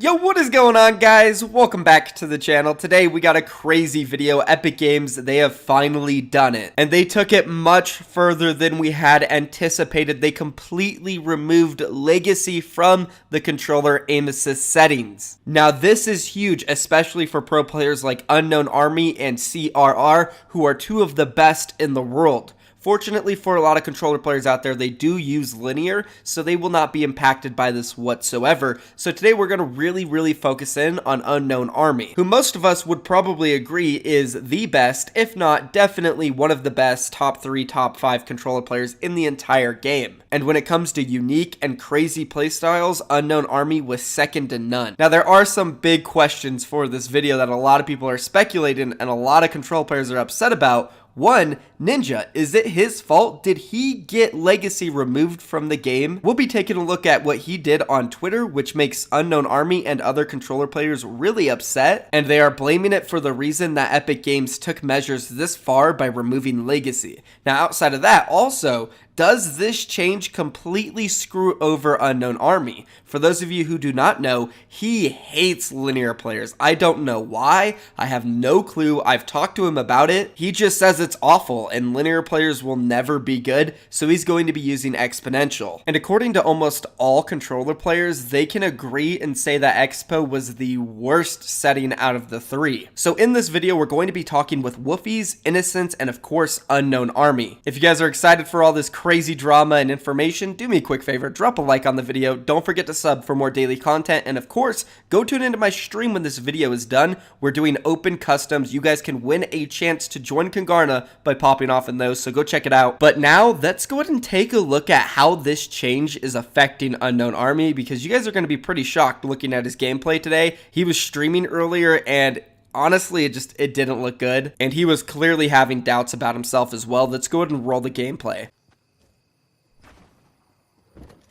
Yo, what is going on, guys? Welcome back to the channel. Today we got a crazy video. Epic Games, they have finally done it, and they took it much further than we had anticipated. They completely removed legacy from the controller aim assist settings. Now this is huge, especially for pro players like UnknownxArmy and CRR, who are two of the best in the world. Fortunately for a lot of controller players out there, they do use linear, so they will not be impacted by this whatsoever. So today we're going to really focus in on UnknownxArmy, who most of us would probably agree is the best, if not definitely one of the best top 3, top 5 controller players in the entire game. And when it comes to unique and crazy playstyles, UnknownxArmy was second to none. Now there are some big questions for this video that a lot of people are speculating and a lot of control players are upset about. One, Ninja, is it his fault? Did he get legacy removed from the game? We'll be taking a look at what he did on Twitter, which makes UnknownxArmy and other controller players really upset, and they are blaming it for the reason that Epic Games took measures this far by removing legacy. Now outside of that, also, does this change completely screw over UnknownxArmy? For those of you who do not know, he hates linear players. I don't know why. I have no clue. I've talked to him about it. He just says it's awful and linear players will never be good, so he's going to be using exponential. And according to almost all controller players, they can agree and say that Expo was the worst setting out of the three. So in this video, we're going to be talking with Wolfiez, Innocence, and of course, UnknownxArmy. If you guys are excited for all this crazy drama and information, do me a quick favor, drop a like on the video, don't forget to sub for more daily content, and of course, go tune into my stream when this video is done. We're doing open customs. You guys can win a chance to join Congarna by popping off in those, so go check it out. But now, let's go ahead and take a look at how this change is affecting UnknownxArmy, because you guys are going to be pretty shocked looking at his gameplay today. He was streaming earlier, and honestly, it didn't look good, and he was clearly having doubts about himself as well. Let's go ahead and roll the gameplay.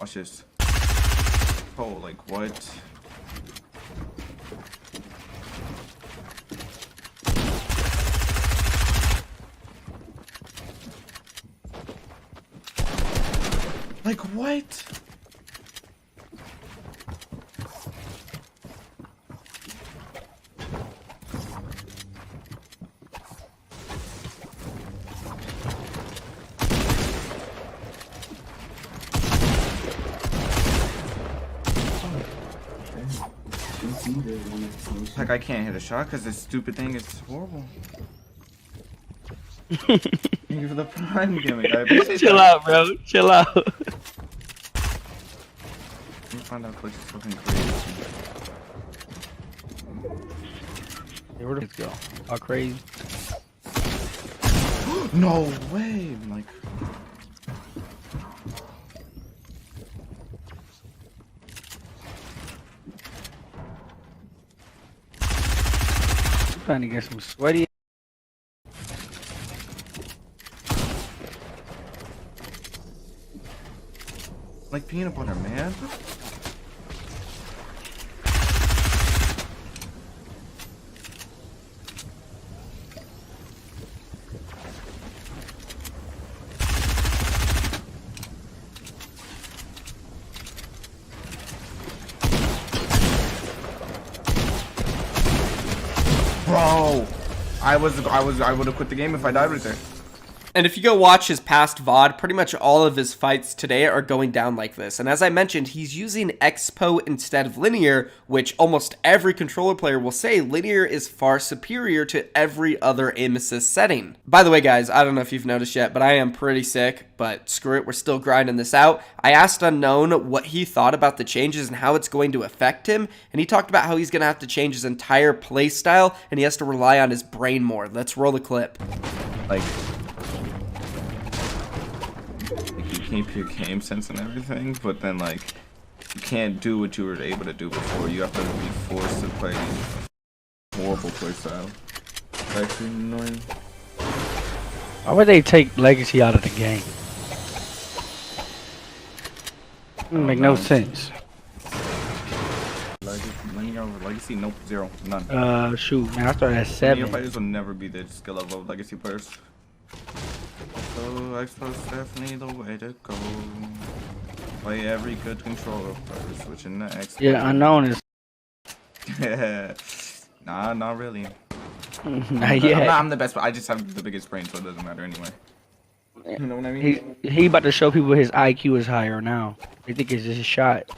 Watch this. Oh, like what? Like what? Like I can't hit a shot because this stupid thing is horrible. Thank you for the prime gimmick. I appreciate Chill that. out, bro. Chill out. Let me find out which is fucking crazy. Hey, where does it go? All crazy. No way! I'm like, Trying to get some sweaty. like peanut butter, man. Bro, I would have quit the game if I died right there. And if you go watch his past VOD, pretty much all of his fights today are going down like this. And as I mentioned, he's using Expo instead of linear, which almost every controller player will say linear is far superior to every other aim assist setting. By the way, guys, I don't know if you've noticed yet, but I am pretty sick, but screw it, we're still grinding this out. I asked Unknown what he thought about the changes and how it's going to affect him, and he talked about how he's going to have to change his entire play style, and he has to rely on his brain more. Let's roll the clip. Like you keep your game sense and everything, but then like you can't do what you were able to do before. You have to be forced to play a horrible playstyle. Actually annoying. Why would they take legacy out of the game? Make no sense. Legacy, nope, zero, none. Shoot, man, I started at Linear 7. players will never be the skill level of legacy players. So Expo's definitely the way to go. Play every good controller player, switching to Expo. Yeah, Unknown is Nah, not really. Yeah. I'm the best, but I just have the biggest brain, so it doesn't matter anyway. You know what I mean? He about to show people his IQ is higher now. They think it's just a shot.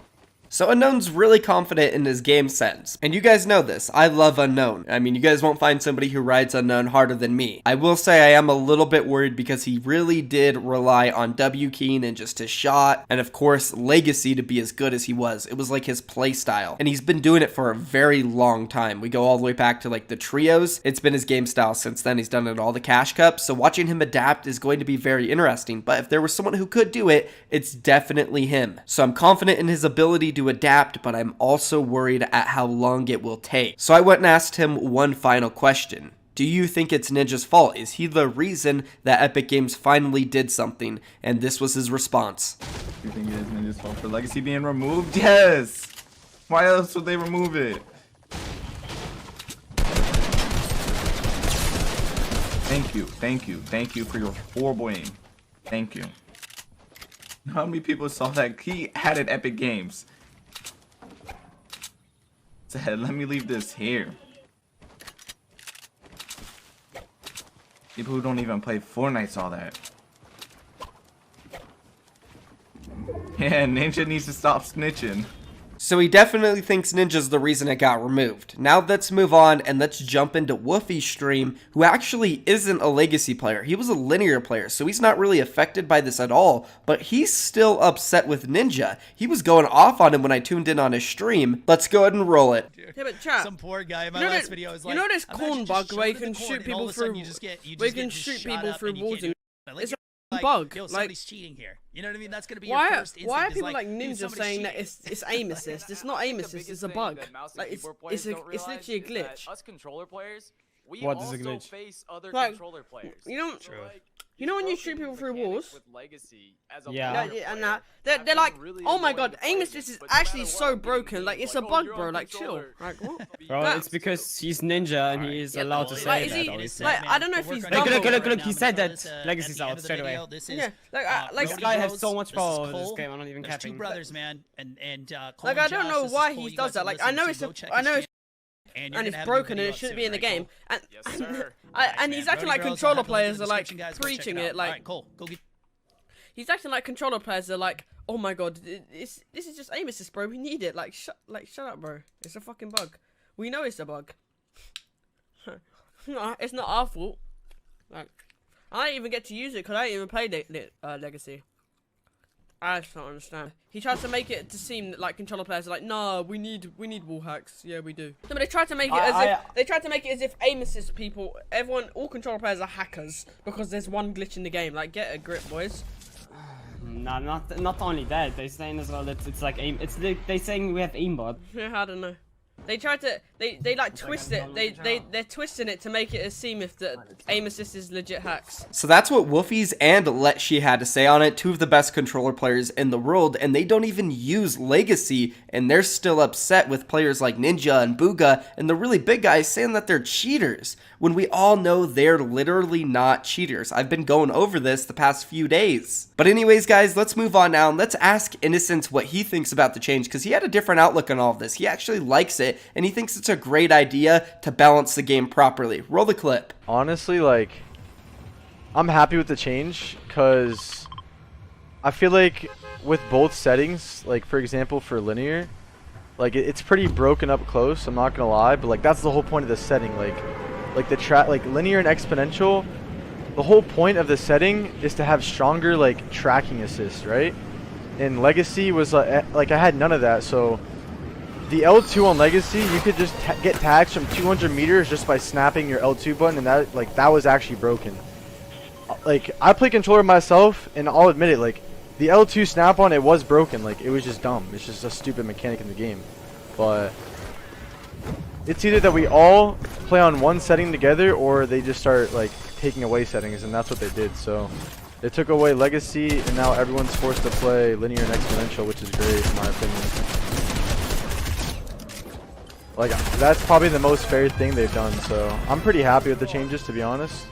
So Unknown's really confident in his game sense. And you guys know this. I love Unknown. I mean, you guys won't find somebody who rides Unknown harder than me. I will say I am a little bit worried because he really did rely on W keying and just his shot. And of course, Legacy to be as good as he was. It was like his play style. And he's been doing it for a very long time. We go all the way back to like the trios. It's been his game style since then. He's done it at all the cash cups. So watching him adapt is going to be very interesting. But if there was someone who could do it, it's definitely him. So I'm confident in his ability to adapt, but I'm also worried at how long it will take. So I went and asked him one final question. Do you think it's Ninja's fault? Is he the reason that Epic Games finally did something? And this was his response. You think it is Ninja's fault for Legacy being removed? Yes! Why else would they remove it? Thank you for your horrible aim. Thank you. How many people saw that he had at Epic Games? Said, let me leave this here. People who don't even play Fortnite saw that. Yeah, Ninja needs to stop snitching. So he definitely thinks Ninja's the reason it got removed. Now let's move on and let's jump into Wolfiez's stream, who actually isn't a Legacy player. He was a linear player, so he's not really affected by this at all, but he's still upset with Ninja. He was going off on him when I tuned in on his stream. Let's go ahead and roll it. Yeah, but chat, some poor guy in my last video is like, you know this corn bug where you can corn, shoot people through, where you can shoot people through walls and it's a like, bug. Yo, like, somebody's cheating here. You know what I mean? That's gonna be why? your first instinct. Why are people like dude, Ninja saying that it's aim assist? It's not aim assist. It's a bug. Like it's literally a glitch. Us controller players, we What is a also glitch? face other Like, controller players. You know when you shoot people through walls? With Legacy as a Yeah. They're like, oh my god, aim assist is actually so broken. Like it's a bug, bro. Like chill. Like what? Bro, it's because he's Ninja and he is allowed to like, say is that. he- Obviously. like, I don't know if he's Look, dumb. look, he said that Legacy's out straight away. Yeah, This guy has so much power over this game. I'm not even There's two capping. brothers, man, and like I don't know why he does that. Like I know it's and it's broken and it shouldn't be in the game. And Yes, sir. and he's acting like controller players are like preaching it. Like cool, go get. he's acting like controller players are like, oh my god, this is just aim assist, bro. We need it. Like shut up, bro. It's a fucking bug. We know it's a bug. No, it's not our fault. Like I didn't even get to use it because I didn't even play Legacy. I just don't understand. He tries to make it to seem like controller players are like, nah, we need wall hacks. Yeah, we do. No, but they tried to make it as if aim assist people, all controller players are hackers because there's one glitch in the game. Like, get a grip, boys. Nah, not only that. They're saying as well that it's like aim. They saying we have aimbot. Yeah, I don't know. They tried to they like twist it. They're twisting it to make it seem if the aim assist is legit hacks. So that's what Wolfiez and Letshi had to say on it, two of the best controller players in the world, and they don't even use Legacy, and they're still upset with players like Ninja and Booga and the really big guys saying that they're cheaters, when we all know they're literally not cheaters. I've been going over this the past few days. But anyways, guys, let's move on now, and let's ask Innocence what he thinks about the change, because he had a different outlook on all of this. He actually likes it, and he thinks it's a great idea to balance the game properly. Roll the clip. Honestly, like, I'm happy with the change because I feel like with both settings, like for example for linear, like it's pretty broken up close, I'm not gonna lie, but like that's the whole point of the setting. Like the like linear and exponential, the whole point of the setting is to have stronger like tracking assist, right? And Legacy was like I had none of that, so the L2 on Legacy, you could just get tags from 200 meters just by snapping your L2 button, and that was actually broken. Like, I play controller myself, and I'll admit it, like, the L2 snap-on, it was broken. Like, it was just dumb. It's just a stupid mechanic in the game. But it's either that we all play on one setting together, or they just start, like, taking away settings, and that's what they did. So they took away Legacy, and now everyone's forced to play linear and exponential, which is great, in my opinion. Like, that's probably the most fair thing they've done, so I'm pretty happy with the changes, to be honest.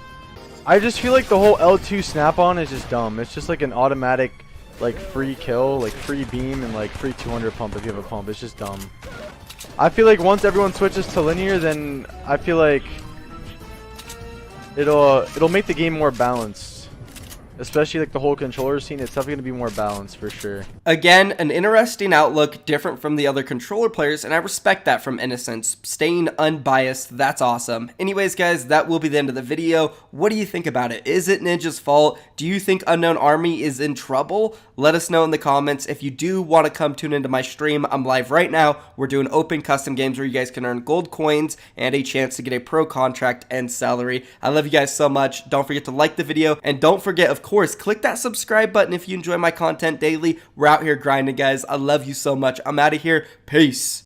I just feel like the whole L2 snap-on is just dumb. It's just like an automatic, like, free kill, like, free beam, and, like, free 200 pump if you have a pump. It's just dumb. I feel like once everyone switches to linear, then I feel like it'll make the game more balanced. Especially like the whole controller scene, it's definitely going to be more balanced for sure. Again, an interesting outlook, different from the other controller players, and I respect that from Innocence. Staying unbiased, that's awesome. Anyways, guys, that will be the end of the video. What do you think about it? Is it Ninja's fault? Do you think Unknown Army is in trouble? Let us know in the comments. If you do want to come tune into my stream, I'm live right now. We're doing open custom games where you guys can earn gold coins and a chance to get a pro contract and salary. I love you guys so much. Don't forget to like the video, and don't forget, of course, click that subscribe button if you enjoy my content daily. We're out here grinding, guys. I love you so much. I'm out of here. Peace.